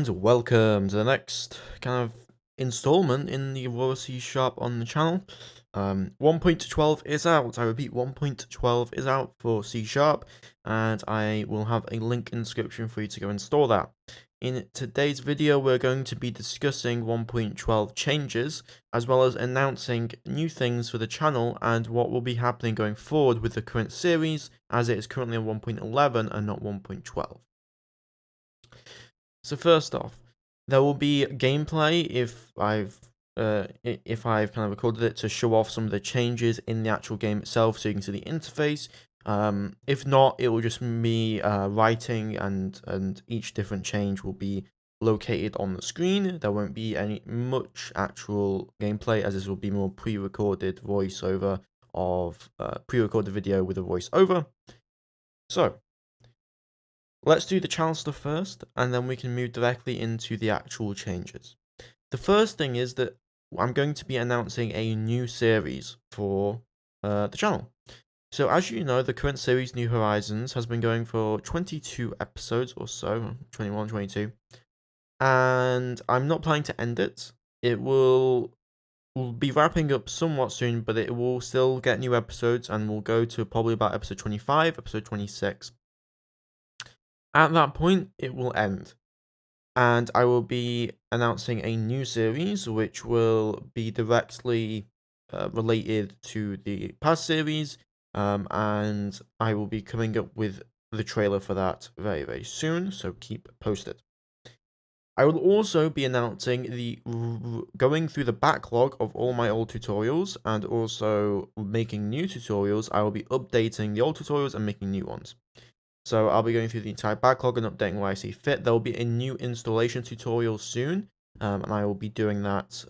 and welcome to the next kind of installment in the Aurora C# on the channel. 1.12 is out. I repeat, 1.12 is out for C#, and I will have a link in the description for you to go install that. In today's video, we're going to be discussing 1.12 changes, as well as announcing new things for the channel and what will be happening going forward with the current series, as it is currently on 1.11 and not 1.12. So first off, there will be gameplay if I've kind of recorded it to show off some of the changes in the actual game itself, so you can see the interface. If not, it will just be writing, and each different change will be located on the screen. There won't be much actual gameplay, as this will be more pre-recorded voiceover of pre-recorded video with a voiceover. So let's do the channel stuff first, and then we can move directly into the actual changes. The first thing is that I'm going to be announcing a new series for the channel. So as you know, the current series New Horizons has been going for 22 episodes or so, 21, 22. And I'm not planning to end it. It will be wrapping up somewhat soon, but it will still get new episodes, and we'll go to probably about episode 25, episode 26. At that point, it will end, and I will be announcing a new series which will be directly related to the past series, and I will be coming up with the trailer for that very, very soon, so keep posted. I will also be announcing going through the backlog of all my old tutorials, and also making new tutorials. I will be updating the old tutorials and making new ones. So I'll be going through the entire backlog and updating where I see fit. There will be a new installation tutorial soon, and I will be doing that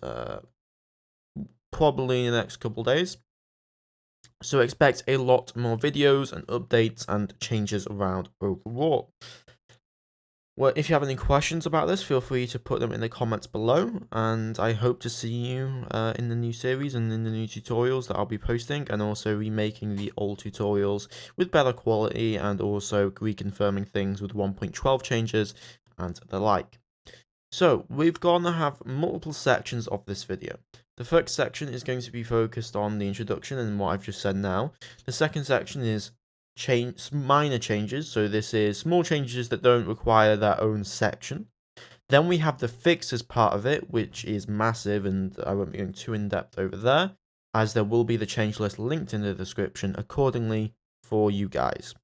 probably in the next couple days. So expect a lot more videos and updates and changes around overall. Well, if you have any questions about this, feel free to put them in the comments below, and I hope to see you in the new series and in the new tutorials that I'll be posting, and also remaking the old tutorials with better quality, and also reconfirming things with 1.12 changes and the like. So, we're going to have multiple sections of this video. The first section is going to be focused on the introduction and what I've just said now. The second section is minor changes, so this is small changes that don't require their own section. Then we have the fixes part of it, which is massive, and I won't be going too in depth over there, as there will be the change list linked in the description accordingly for you guys.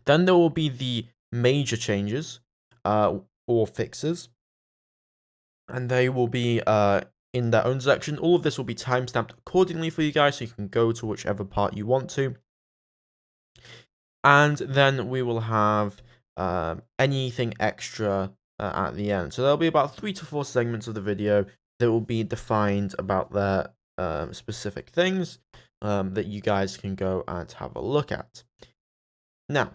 Then there will be the major changes or fixes, and they will be in their own section. All of this will be timestamped accordingly for you guys, so you can go to whichever part you want to. And then we will have anything extra at the end. So there'll be about 3 to 4 segments of the video that will be defined about their specific things that you guys can go and have a look at. Now,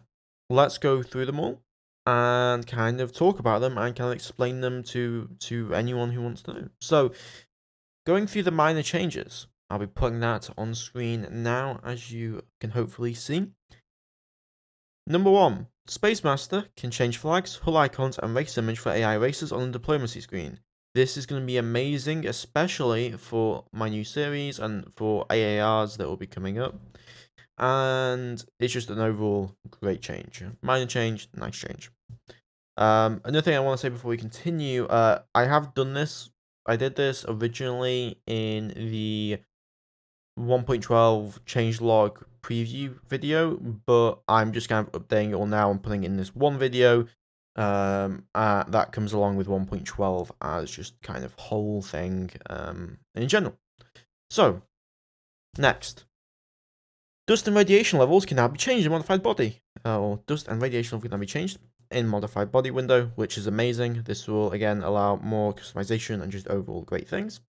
let's go through them all and kind of talk about them and kind of explain them to anyone who wants to know. So, going through the minor changes, I'll be putting that on screen now, as you can hopefully see. Number 1, Space Master can change flags, hull icons, and race image for AI racers on the diplomacy screen. This is going to be amazing, especially for my new series and for AARs that will be coming up. And it's just an overall great change. Minor change, nice change. Another thing I want to say before we continue, I have done this. I did this originally in the 1.12 changelog preview video, but I'm just kind of updating it all now and putting in this one video that comes along with 1.12 as just kind of whole thing in general. So, next. Dust and radiation levels can now be changed in modified body. Or dust and radiation levels can now be changed in modified body window, which is amazing. This will again allow more customization and just overall great things.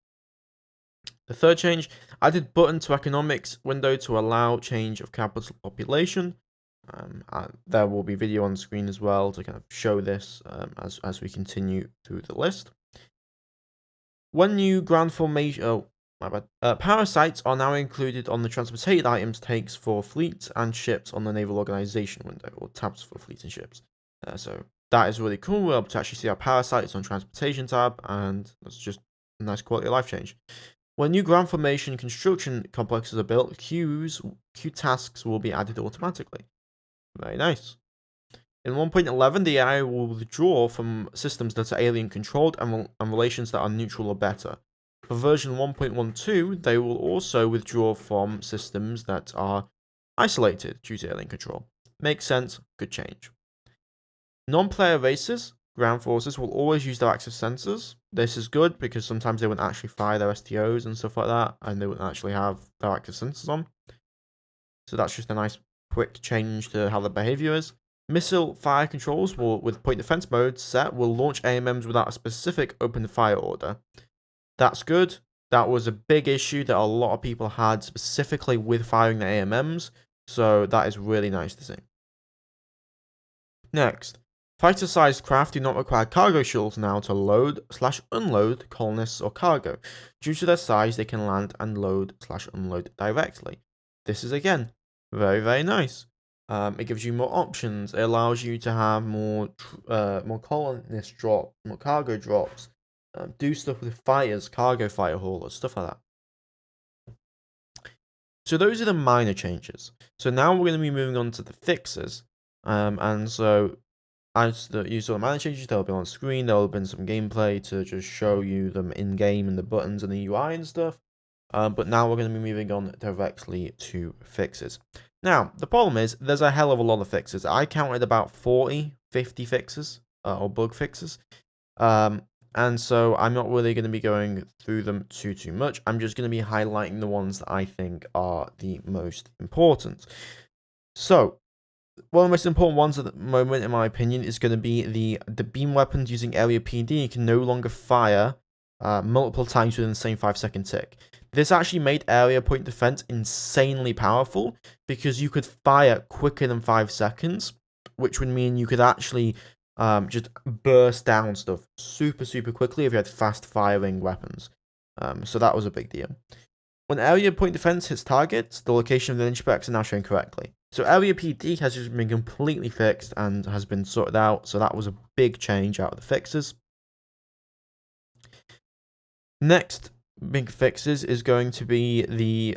The third change, added button to economics window to allow change of capital population. There will be video on screen as well to kind of show this as we continue through the list. When new ground formation, parasites are now included on the transported items takes for fleets and ships on the naval organization window, or tabs for fleets and ships. So that is really cool. We're able to actually see our parasites on transportation tab, and that's just a nice quality of life change. When new ground formation construction complexes are built, queue tasks will be added automatically. Very nice. In 1.11, the AI will withdraw from systems that are alien controlled and relations that are neutral or better. For version 1.12, they will also withdraw from systems that are isolated due to alien control. Makes sense, good change. Non-player races, ground forces, will always use their active sensors. This is good because sometimes they wouldn't actually fire their STOs and stuff like that, and they wouldn't actually have their active sensors on. So that's just a nice quick change to how the behavior is. Missile fire controls with point defense mode set will launch AMMs without a specific open fire order. That's good. That was a big issue that a lot of people had specifically with firing the AMMs, so that is really nice to see. Next, fighter-sized craft do not require cargo shuttles now to load/unload colonists or cargo. Due to their size, they can land and load/unload directly. This is again very, very nice. It gives you more options. It allows you to have more colonist drops, more cargo drops. Do stuff with fighters, cargo fighter haulers, stuff like that. So those are the minor changes. So now we're going to be moving on to the fixes. And so as you saw the minor changes, they'll be on screen. There'll have been some gameplay to just show you them in game and the buttons and the UI and stuff. But now we're going to be moving on directly to fixes. Now, the problem is there's a hell of a lot of fixes. I counted about 40, 50 fixes or bug fixes. And so I'm not really going to be going through them too much. I'm just going to be highlighting the ones that I think are the most important. So, one of the most important ones at the moment, in my opinion, is going to be the beam weapons using area PD. You can no longer fire multiple times within the same 5-second tick. This actually made area point defense insanely powerful because you could fire quicker than 5 seconds, which would mean you could actually just burst down stuff super quickly if you had fast firing weapons. So that was a big deal. When area point defense hits targets, the location of the ninja packs are now shown correctly. So area PD has just been completely fixed and has been sorted out. So that was a big change out of the fixes. Next big fixes is going to be the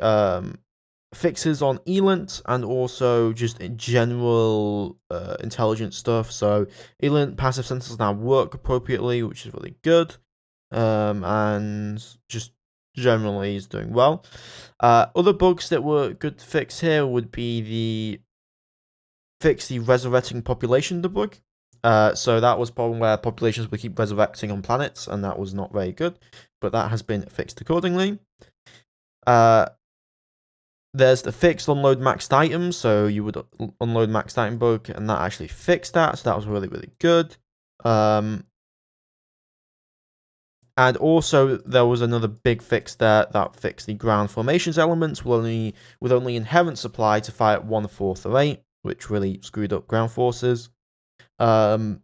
fixes on ELINT and also just general intelligence stuff. So ELINT passive sensors now work appropriately, which is really good, and just generally is doing well. Other bugs that were good to fix here would be the resurrecting population debug. So that was a problem where populations would keep resurrecting on planets, and that was not very good, but that has been fixed accordingly. There's the fixed unload maxed items, so you would unload maxed item bug, and that actually fixed that, so that was really good. And also, there was another big fix there that fixed the ground formations elements with only inherent supply to fire at 1/4 of 8, which really screwed up ground forces. There's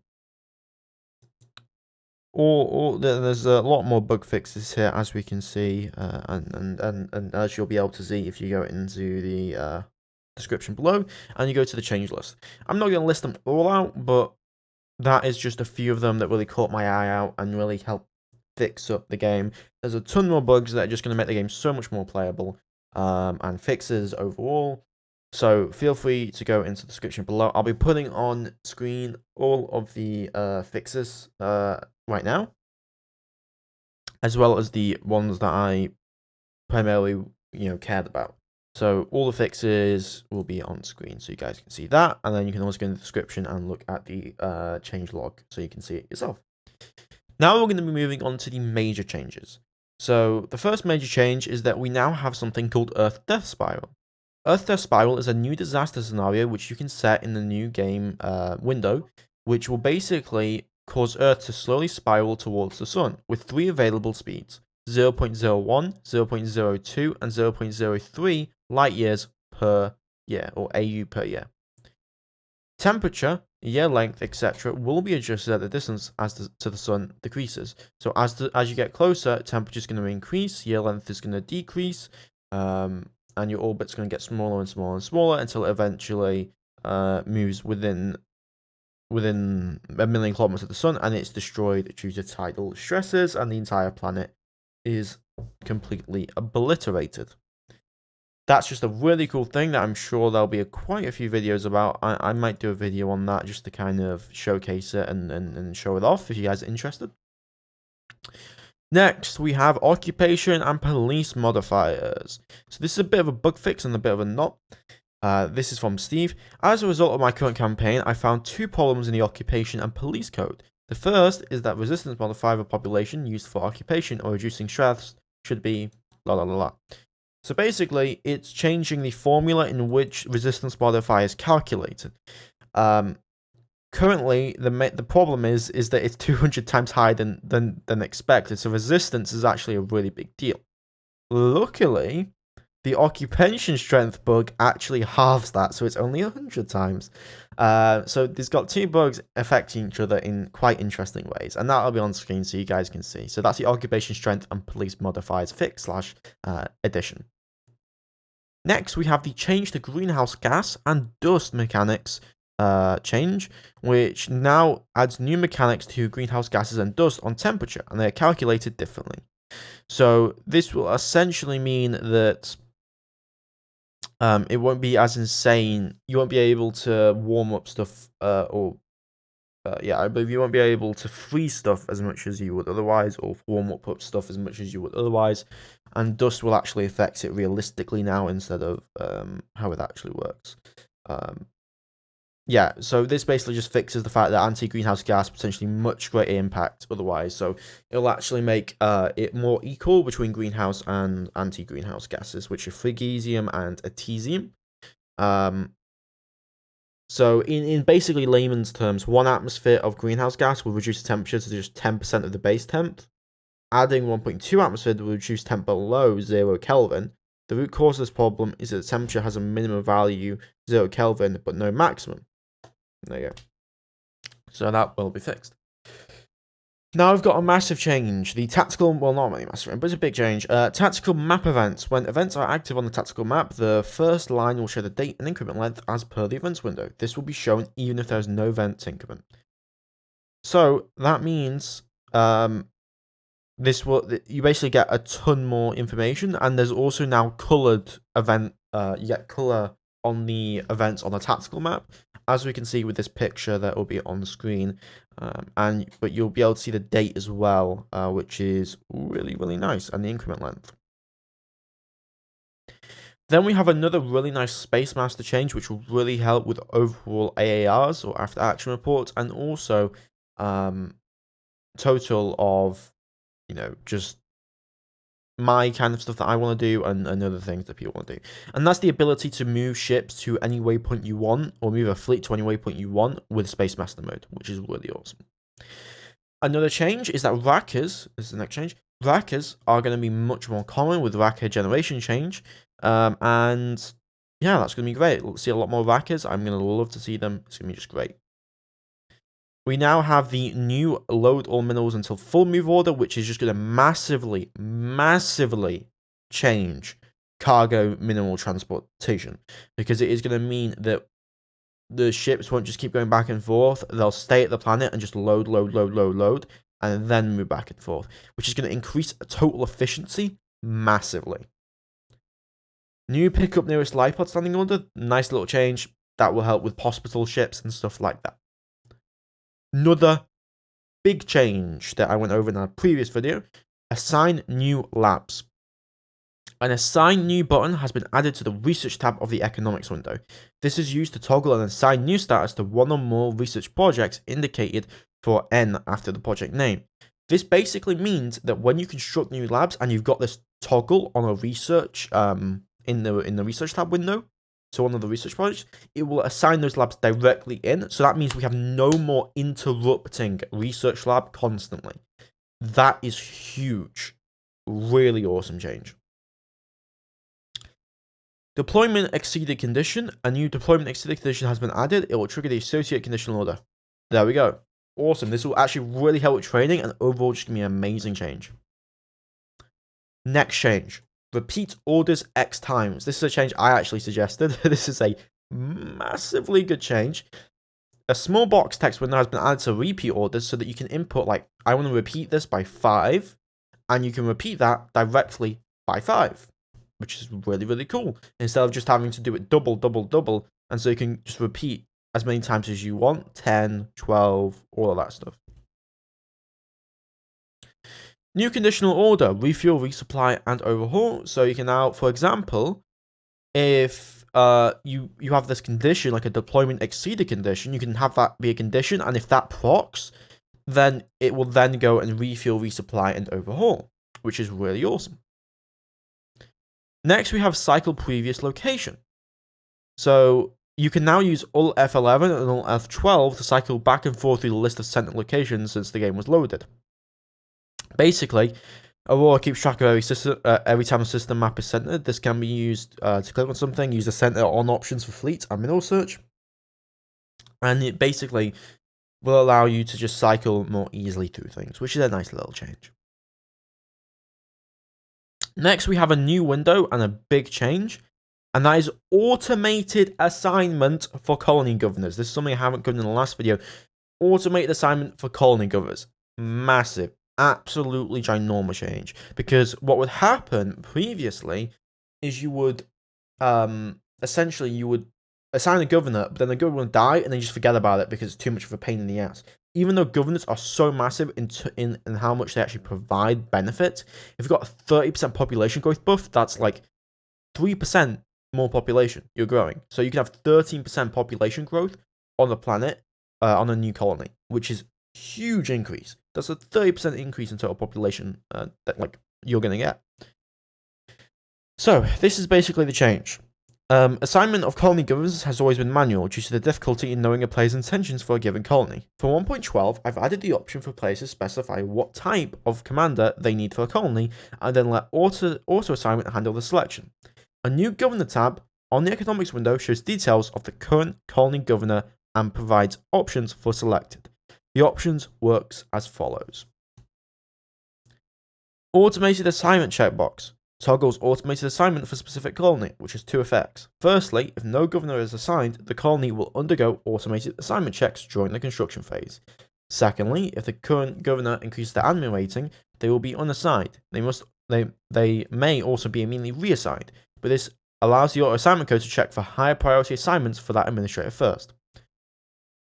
a lot more bug fixes here, as we can see, and as you'll be able to see if you go into the description below and you go to the change list. I'm not going to list them all out, but that is just a few of them that really caught my eye out and really helped fix up the game. There's a ton more bugs that are just going to make the game so much more playable, and fixes overall. So feel free to go into the description below. I'll be putting on screen all of the fixes right now, as well as the ones that I primarily cared about. So all the fixes will be on screen, so you guys can see that, and then you can also go in the description and look at the changelog, so you can see it yourself. Now we're going to be moving on to the major changes. So the first major change is that we now have something called Earth Death Spiral. Earth Death Spiral is a new disaster scenario which you can set in the new game window, which will basically cause Earth to slowly spiral towards the sun, with 3 available speeds: 0.01, 0.02, and 0.03 light years per year, or AU per year. Temperature, year length, etc. will be adjusted at the distance to the sun decreases. So as you get closer, temperature is going to increase, year length is going to decrease, and your orbit's going to get smaller and smaller and smaller until it eventually moves within within a million kilometers of the sun, and it's destroyed due to tidal stresses, and the entire planet is completely obliterated. That's just a really cool thing that I'm sure there'll be quite a few videos about. I might do a video on that just to kind of showcase it and show it off if you guys are interested. Next, we have occupation and police modifiers. So this is a bit of a bug fix and a bit of a not. This is from Steve. As a result of my current campaign, I found two problems in the occupation and police code. The first is that resistance modifier of population used for occupation or reducing stress should be la la la la. So basically, it's changing the formula in which resistance modifier is calculated. Currently, the problem is that it's 200 times higher than expected. So resistance is actually a really big deal. Luckily, the occupation strength bug actually halves that, so it's only 100 times. So there's got two bugs affecting each other in quite interesting ways, and that'll be on screen so you guys can see. So that's the occupation strength and police modifiers fix / addition. Next, we have the change to greenhouse gas and dust mechanics change, which now adds new mechanics to greenhouse gases and dust on temperature, and they are calculated differently. So this will essentially mean that it won't be as insane. You won't be able to warm up stuff, I believe you won't be able to freeze stuff as much as you would otherwise, or warm up stuff as much as you would otherwise. And dust will actually affect it realistically now instead of how it actually works. Yeah, so this basically just fixes the fact that anti-greenhouse gas potentially much greater impact otherwise. So it'll actually make it more equal between greenhouse and anti-greenhouse gases, which are phrygium and atesium. So in basically layman's terms, 1 atmosphere of greenhouse gas will reduce the temperature to just 10% of the base temp. Adding 1.2 atmosphere will reduce temp below 0 Kelvin. The root cause of this problem is that the temperature has a minimum value, 0 Kelvin, but no maximum. There you go. So that will be fixed. Now I've got a massive change. The tactical, well, not really massive, but it's a big change. Tactical map events. When events are active on the tactical map, the first line will show the date and increment length as per the events window. This will be shown even if there's no event increment. So that means you basically get a ton more information, and there's also now colored event. You get color on the events on the tactical map, as we can see with this picture that will be on the screen, but you'll be able to see the date as well, which is really nice, and the increment length. Then we have another really nice Space Master change, which will really help with overall AARs or after action reports, and also total of just my kind of stuff that I want to do and other things that people want to do. And that's the ability to move ships to any waypoint you want, or move a fleet to any waypoint you want with Space Master mode, which is really awesome. Another change is that Rahkas, this is the next change, Rahkas are going to be much more common with Rahka generation change. And yeah, that's going to be great. We'll see a lot more Rahkas. I'm going to love to see them. It's going to be just great. We now have the new load all minerals until full move order, which is just going to massively change cargo mineral transportation, because it is going to mean that the ships won't just keep going back and forth. They'll stay at the planet and just load, and then move back and forth, which is going to increase total efficiency massively. New pickup nearest Lifepod standing order, nice little change. That will help with hospital ships and stuff like that. Another big change that I went over in our previous video, assign new labs. An assign new button has been added to the research tab of the economics window. This is used to toggle and assign new status to one or more research projects indicated for N after the project name. This basically means that when you construct new labs and you've got this toggle on a research in the research tab window, so one of the research projects, it will assign those labs directly in. So that means we have no more interrupting research lab constantly. That is huge. Really awesome change. Deployment exceeded condition. A new deployment exceeded condition has been added. It will trigger the associate conditional order. There we go. Awesome. This will actually really help with training, and overall just give me an amazing change. Next change. Repeat orders X times. This is a change I actually suggested. This is a massively good change. a small box text window has been added to repeat orders so that you can input, like, I want to repeat this by 5, and you can repeat that directly by 5, which is really, really cool. Instead of just having to do it double, and so you can just repeat as many times as you want, 10, 12, all of that stuff. New conditional order, refuel, resupply, and overhaul. So you can now, for example, if you have this condition, like a deployment exceeded condition, you can have that be a condition, and if that procs, then it will then go and refuel, resupply, and overhaul, which is really awesome. Next, we have cycle previous location. So you can now use Alt F11 and Alt F12 to cycle back and forth through the list of sent locations since the game was loaded. Basically, Aurora keeps track of every time a system map is centered. This can be used to click on something, use the center on options for fleet and mineral search. And it basically will allow you to just cycle more easily through things, which is a nice little change. Next, we have a new window and a big change, and that is automated assignment for colony governors. This is something I haven't covered in the last video. Automated assignment for colony governors. Massive. Absolutely ginormous change, because what would happen previously is you would essentially you would assign a governor, but then the governor would die and then you just forget about it because it's too much of a pain in the ass. Even though governors are so massive in how much they actually provide benefits, if you've got a 30% population growth buff, that's like 3% more population you're growing. So you can have 13% population growth on the planet on a new colony, which is huge increase. That's a 30% increase in total population that like you're gonna get. So this is basically the change. Assignment of colony governors has always been manual due to the difficulty in knowing a player's intentions for a given colony. For 1.12, I've added the option for players to specify what type of commander they need for a colony, and then let auto assignment handle the selection. A new governor tab on the economics window shows details of the current colony governor and provides options for selected. The options works as follows. Automated assignment checkbox toggles automated assignment for specific colony, which has two effects. Firstly, if no governor is assigned, the colony will undergo automated assignment checks during the construction phase. Secondly, if the current governor increases their admin rating, they will be unassigned. They may also be immediately reassigned, but this allows the auto assignment code to check for higher priority assignments for that administrator first.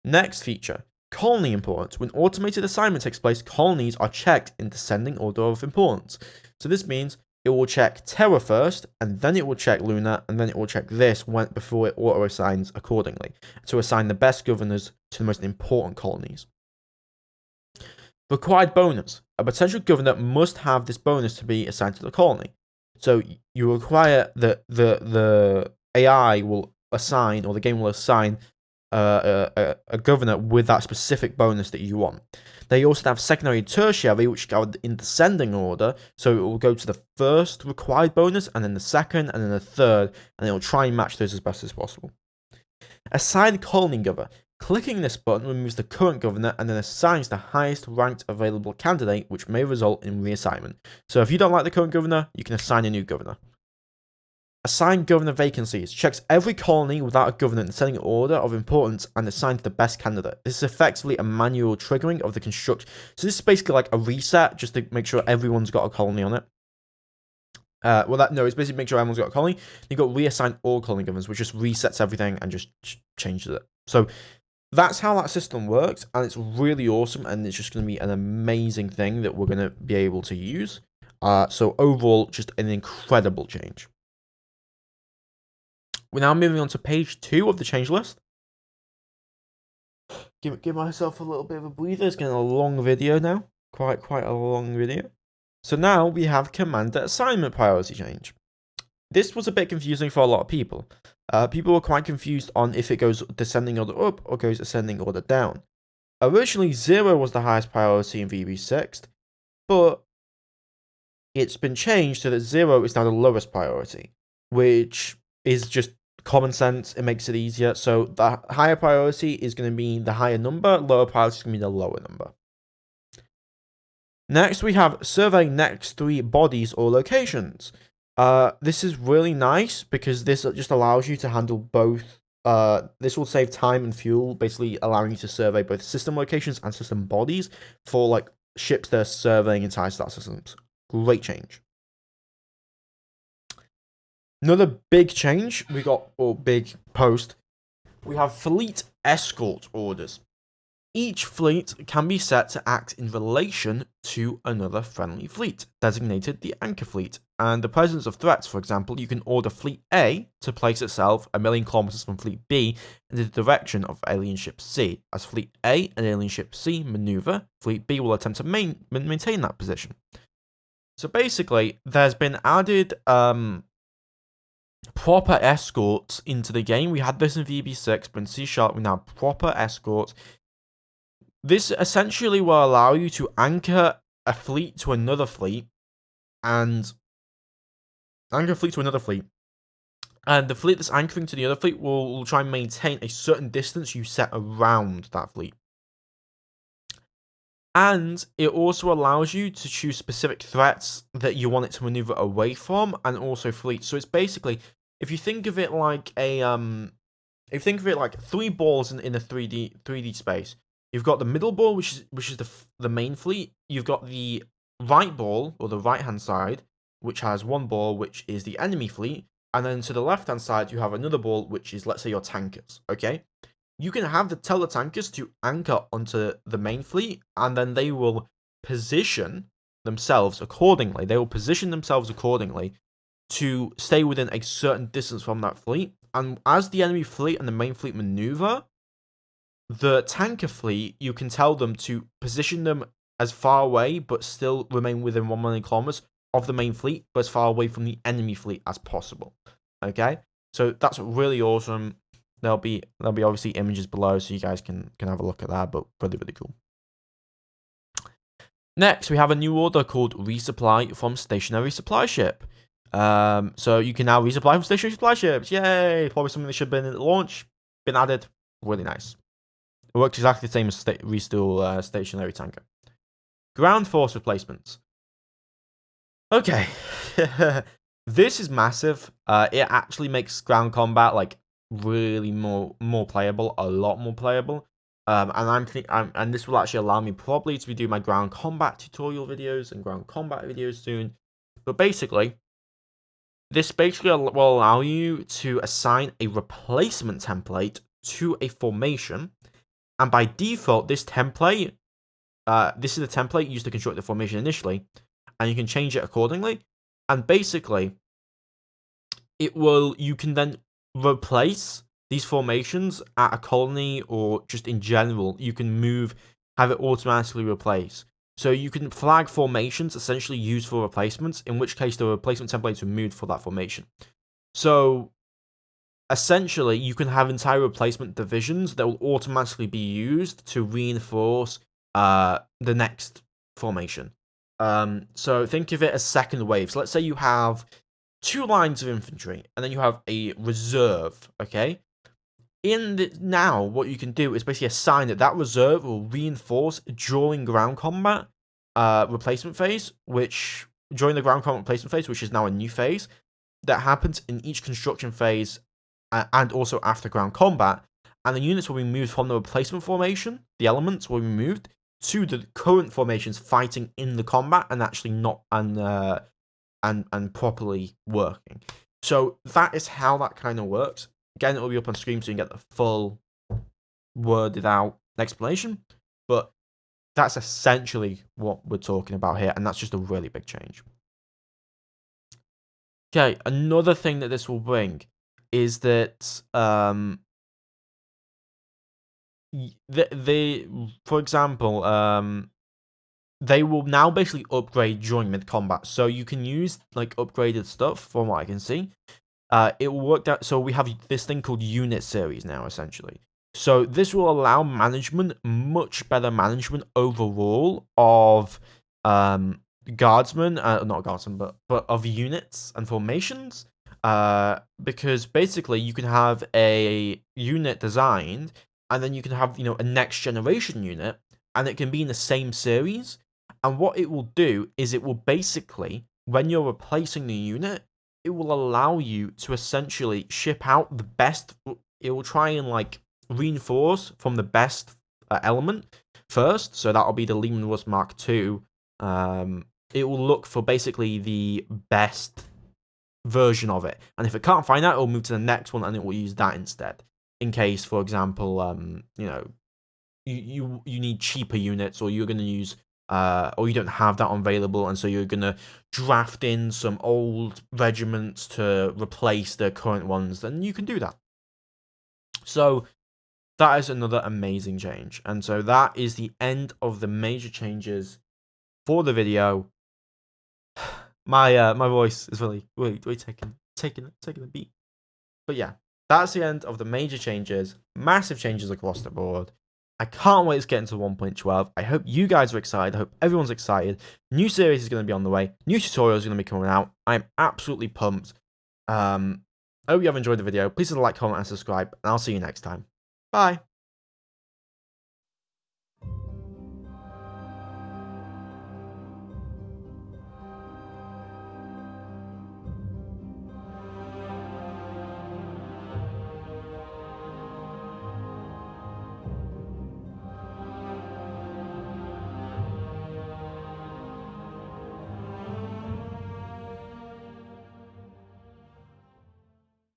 Next feature. Colony importance. When automated assignment takes place, colonies are checked in descending order of importance. So this means it will check Terra first, and then it will check Luna, and then it will check this before it auto-assigns accordingly to assign the best governors to the most important colonies. Required bonus. A potential governor must have this bonus to be assigned to the colony. So you require that the AI will assign, or the game will assign a governor with that specific bonus that you want. They also have secondary and tertiary, which go in descending order, so it will go to the first required bonus, and then the second, and then the third, and it will try and match those as best as possible. Assign colony governor. Clicking this button removes the current governor and then assigns the highest ranked available candidate, which may result in reassignment. So if you don't like the current governor, you can assign a new governor. Assign governor vacancies. Checks every colony without a governor in descending order of importance and assigns the best candidate. This is effectively a manual triggering of the construction. So this is basically like a reset, just to make sure everyone's got a colony on it. It's basically make sure everyone's got a colony. You've got reassign all colony governors, which just resets everything and just changes it. So that's how that system works, and it's really awesome, and it's just going to be an amazing thing that we're going to be able to use. So overall, just an incredible change. We're now moving on to page 2 of the change list. Give myself a little bit of a breather. It's getting a long video now. Quite a long video. So now we have commander assignment priority change. This was a bit confusing for a lot of people. People were quite confused on if it goes descending order up or goes ascending order down. Originally, 0 was the highest priority in VB6, but it's been changed so that 0 is now the lowest priority, which is just common sense. It makes it easier. So the higher priority is going to be the higher number, lower priority is going to be the lower number. Next, we have survey next 3 bodies or locations. This is really nice because this just allows you to handle both This will save time and fuel, basically allowing you to survey both system locations and system bodies for like ships that are surveying entire star systems. Great change. Another big change we got, or big post, we have fleet escort orders. Each fleet can be set to act in relation to another friendly fleet, designated the anchor fleet. And the presence of threats, for example, you can order Fleet A to place itself 1,000,000 kilometers from Fleet B in the direction of alien ship C. As Fleet A and alien ship C maneuver, Fleet B will attempt to maintain that position. So basically, there's been added proper escorts into the game. We had this in VB6, but in C# we now have proper escorts. This essentially will allow you to anchor a fleet to another fleet, and the fleet that's anchoring to the other fleet will try and maintain a certain distance you set around that fleet. And it also allows you to choose specific threats that you want it to maneuver away from, and also fleets. So it's basically, if you think of it like three balls in a 3D space. You've got the middle ball, which is the main fleet. You've got the right ball, or the right-hand side, which has one ball, which is the enemy fleet. And then to the left-hand side, you have another ball, which is, let's say, your tankers, okay? You can tell the tankers to anchor onto the main fleet, and then they will position themselves accordingly. To stay within a certain distance from that fleet. And as the enemy fleet and the main fleet maneuver, the tanker fleet, you can tell them to position them as far away, but still remain within 1,000,000 kilometers of the main fleet, but as far away from the enemy fleet as possible. Okay, so that's really awesome. There'll be obviously images below, so you guys can have a look at that. But really, really cool. Next, we have a new order called Resupply from Stationary Supply Ship. So you can now resupply from stationary supply ships. Yay! Probably something that should have been at launch. Been added. Really nice. It works exactly the same as Restore Stationary Tanker. Ground Force Replacements. Okay. This is massive. It actually makes ground combat like really more playable, a lot more playable. And this will actually allow me probably to be doing my ground combat tutorial videos and ground combat videos soon. But basically, this basically will allow you to assign a replacement template to a formation. And by default, this template, this is the template used to construct the formation initially, and you can change it accordingly. And basically, you can then replace these formations at a colony, or just in general. You can have it automatically replace. So you can flag formations essentially used for replacements, in which case the replacement template is removed for that formation. So essentially, you can have entire replacement divisions that will automatically be used to reinforce the next formation. So think of it as second waves. Let's say you have 2 lines of infantry, and then you have a reserve, okay? Now, what you can do is basically assign that reserve will reinforce during ground combat replacement phase, which is now a new phase that happens in each construction phase and also after ground combat. And the units will be moved from the replacement formation, the elements will be moved to the current formations fighting in the combat and actually not and properly working. So that is how that kind of works. Again, it will be up on screen so you can get the full worded out explanation. But that's essentially what we're talking about here, and that's just a really big change. Okay, another thing that this will bring is that for example, they will now basically upgrade during mid-combat. So you can use like upgraded stuff from what I can see. It will work out. So we have this thing called unit series now, essentially. So this will allow much better management overall of guardsmen, not guardsmen, but of units and formations. Because basically you can have a unit designed, and then you can have a next generation unit, and it can be in the same series. And what it will do is it will basically, when you're replacing the unit, it will allow you to essentially ship out the best. it will try and like reinforce from the best element first. So that'll be the Lehman Russ Mark II. It will look for basically the best version of it, and if it can't find that, it'll move to the next one, and it will use that instead. In case, for example, you know, you need cheaper units, or you're going to use, or you don't have that available, and so you're going to draft in some old regiments to replace the current ones, then you can do that. So that is another amazing change, and so that is the end of the major changes for the video. My voice is really taking a beat. But yeah, that's the end of the major changes, massive changes across the board. I can't wait to get into 1.12. I hope you guys are excited. I hope everyone's excited. New series is going to be on the way. New tutorials are going to be coming out. I'm absolutely pumped. I hope you have enjoyed the video. Please leave a like, comment, and subscribe, and I'll see you next time. Bye.